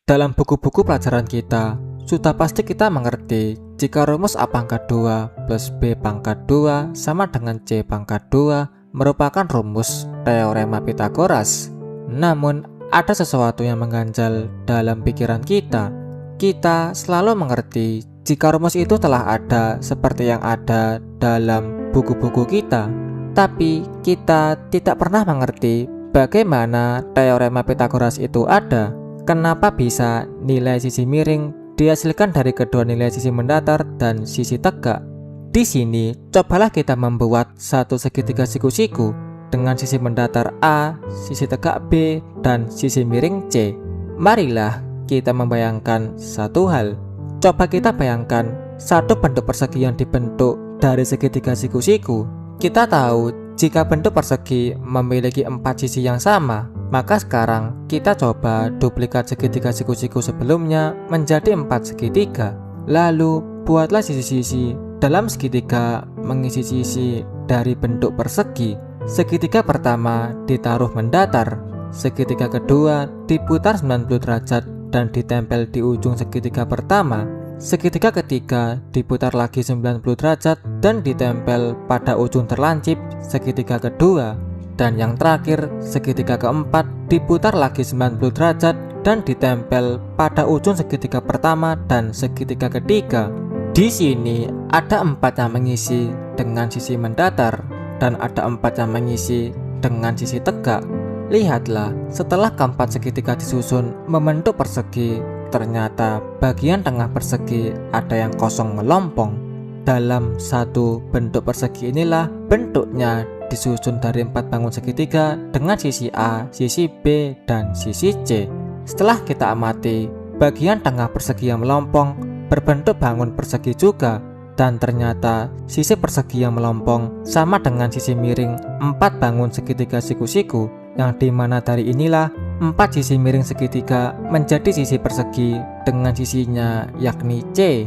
Dalam buku-buku pelajaran kita, sudah pasti kita mengerti jika rumus A pangkat 2 plus B pangkat 2 sama dengan C pangkat 2 merupakan rumus teorema Pythagoras. Namun, ada sesuatu yang mengganjal dalam pikiran kita. Kita selalu mengerti jika rumus itu telah ada seperti yang ada dalam buku-buku kita. Tapi, kita tidak pernah mengerti bagaimana teorema Pythagoras itu ada. Kenapa bisa nilai sisi miring dihasilkan dari kedua nilai sisi mendatar dan sisi tegak? Di sini, cobalah kita membuat satu segitiga siku-siku dengan sisi mendatar A, sisi tegak B, dan sisi miring C. Marilah kita membayangkan satu hal. Coba kita bayangkan satu bentuk persegi yang dibentuk dari segitiga siku-siku. Kita tahu jika bentuk persegi memiliki 4 sisi yang sama, maka sekarang kita coba duplikat segitiga siku-siku sebelumnya menjadi 4 segitiga. Lalu buatlah sisi-sisi dalam segitiga mengisi sisi dari bentuk persegi. Segitiga pertama ditaruh mendatar, segitiga kedua diputar 90 derajat dan ditempel di ujung segitiga pertama. Segitiga ketiga diputar lagi 90 derajat dan ditempel pada ujung terlancip segitiga kedua. Dan yang terakhir, segitiga keempat diputar lagi 90 derajat dan ditempel pada ujung segitiga pertama dan segitiga ketiga. Di sini ada 4 yang mengisi dengan sisi mendatar dan ada 4 yang mengisi dengan sisi tegak. Lihatlah, setelah keempat segitiga disusun membentuk persegi, ternyata bagian tengah persegi ada yang kosong melompong. Dalam satu bentuk persegi inilah bentuknya disusun dari 4 bangun segitiga dengan sisi A, sisi B, dan sisi C. Setelah kita amati, bagian tengah persegi yang melompong berbentuk bangun persegi juga, dan ternyata sisi persegi yang melompong sama dengan sisi miring 4 bangun segitiga siku-siku, yang dimana dari inilah 4 sisi miring segitiga menjadi sisi persegi dengan sisinya yakni C.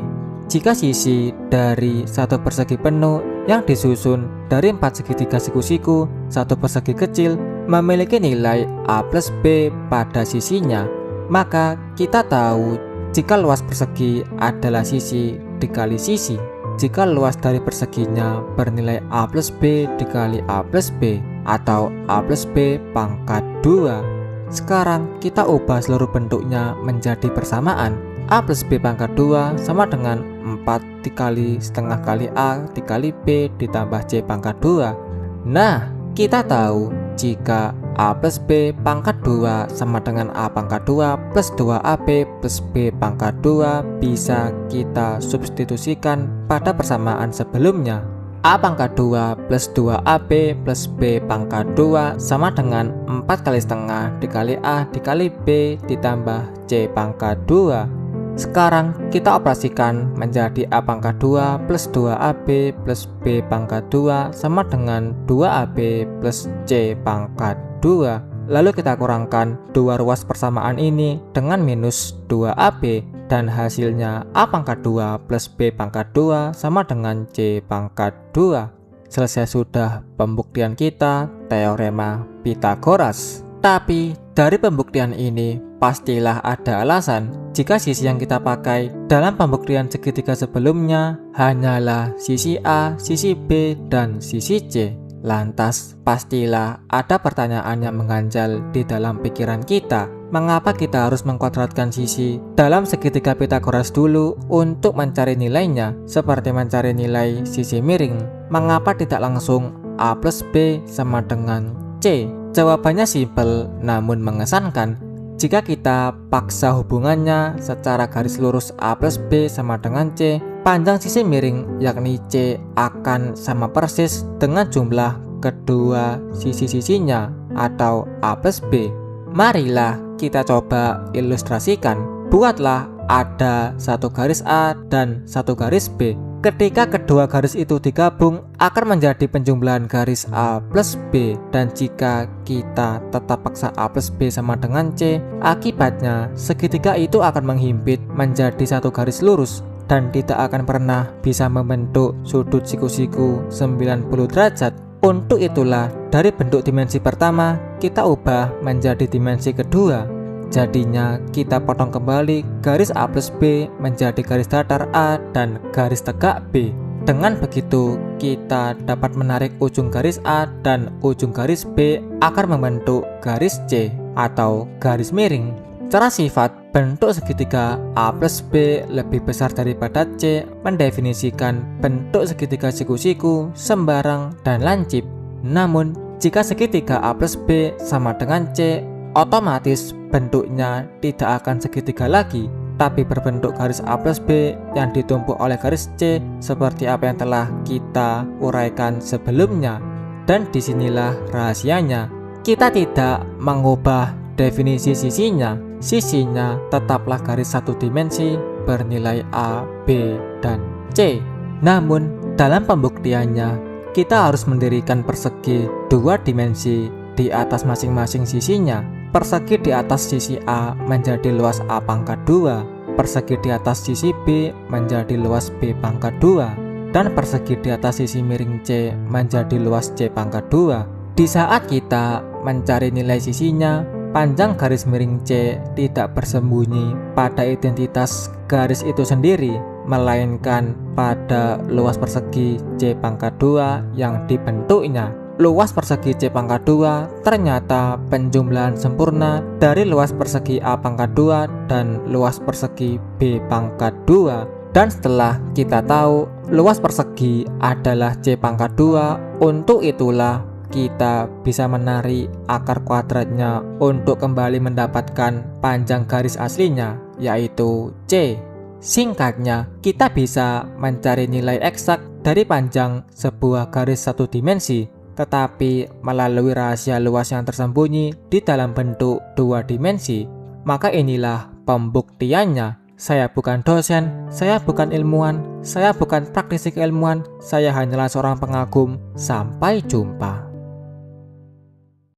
Jika sisi dari satu persegi penuh yang disusun dari 4 segitiga siku-siku, satu persegi kecil memiliki nilai A plus B pada sisinya, maka kita tahu jika luas persegi adalah sisi dikali sisi. Jika luas dari perseginya bernilai A plus B dikali A plus B atau A plus B pangkat 2. Sekarang kita ubah seluruh bentuknya menjadi persamaan. A plus B pangkat 2 sama dengan 4 dikali setengah kali A dikali B ditambah C pangkat 2. Nah, kita tahu jika A plus B pangkat 2 sama dengan A pangkat 2 plus 2AB plus B pangkat 2 bisa kita substitusikan pada persamaan sebelumnya. A pangkat 2 plus 2AB plus B pangkat 2 sama dengan 4 kali setengah dikali A dikali B ditambah C pangkat 2. Sekarang kita operasikan menjadi A pangkat 2 plus 2AB plus B pangkat 2 sama dengan 2AB plus C pangkat 2. Lalu kita kurangkan dua ruas persamaan ini dengan minus 2AB dan hasilnya A pangkat 2 plus B pangkat 2 sama dengan C pangkat 2. Selesai sudah pembuktian kita teorema Pythagoras. Tapi dari pembuktian ini pastilah ada alasan jika sisi yang kita pakai dalam pembuktian segitiga sebelumnya hanyalah sisi A, sisi B, dan sisi C. Lantas pastilah ada pertanyaan yang mengganjal di dalam pikiran kita. Mengapa kita harus mengkuadratkan sisi dalam segitiga Pythagoras dulu untuk mencari nilainya, seperti mencari nilai sisi miring? Mengapa tidak langsung A plus B sama dengan C? Jawabannya simpel namun mengesankan. Jika kita paksa hubungannya secara garis lurus A plus B sama dengan C, panjang sisi miring yakni C akan sama persis dengan jumlah kedua sisi-sisinya atau A plus B. Marilah kita coba ilustrasikan. Buatlah ada satu garis A dan satu garis B. Ketika kedua garis itu digabung akan menjadi penjumlahan garis A plus B, dan jika kita tetap paksa A plus B sama dengan C, akibatnya segitiga itu akan menghimpit menjadi satu garis lurus dan tidak akan pernah bisa membentuk sudut siku-siku 90 derajat. Untuk itulah dari bentuk dimensi pertama kita ubah menjadi dimensi kedua. Jadinya kita potong kembali garis A plus B menjadi garis datar A dan garis tegak B. Dengan begitu, kita dapat menarik ujung garis A dan ujung garis B akan membentuk garis C atau garis miring. Secara sifat, bentuk segitiga A plus B lebih besar daripada C mendefinisikan bentuk segitiga siku-siku, sembarang, dan lancip. Namun, jika segitiga A plus B sama dengan C, otomatis bentuknya tidak akan segitiga lagi, tapi berbentuk garis A plus B yang ditumpuk oleh garis C seperti apa yang telah kita uraikan sebelumnya. Dan disinilah rahasianya, kita tidak mengubah definisi sisinya. Sisinya tetaplah garis satu dimensi bernilai A, B, dan C. Namun dalam pembuktiannya, kita harus mendirikan persegi dua dimensi di atas masing-masing sisinya. Persegi di atas sisi A menjadi luas A pangkat 2, persegi di atas sisi B menjadi luas B pangkat 2, dan persegi di atas sisi miring C menjadi luas C pangkat 2. Di saat kita mencari nilai sisinya, panjang garis miring C tidak bersembunyi pada identitas garis itu sendiri, melainkan pada luas persegi C pangkat 2 yang dibentuknya. Luas persegi C pangkat 2 ternyata penjumlahan sempurna dari luas persegi A pangkat 2 dan luas persegi B pangkat 2. Dan setelah kita tahu luas persegi adalah C pangkat 2, untuk itulah kita bisa menarik akar kuadratnya untuk kembali mendapatkan panjang garis aslinya, yaitu C. Singkatnya, kita bisa mencari nilai eksak dari panjang sebuah garis satu dimensi, tetapi melalui rahasia luas yang tersembunyi di dalam bentuk dua dimensi. Maka inilah pembuktiannya. Saya bukan dosen, saya bukan ilmuwan, saya bukan praktisi keilmuan, saya hanyalah seorang pengagum. Sampai jumpa.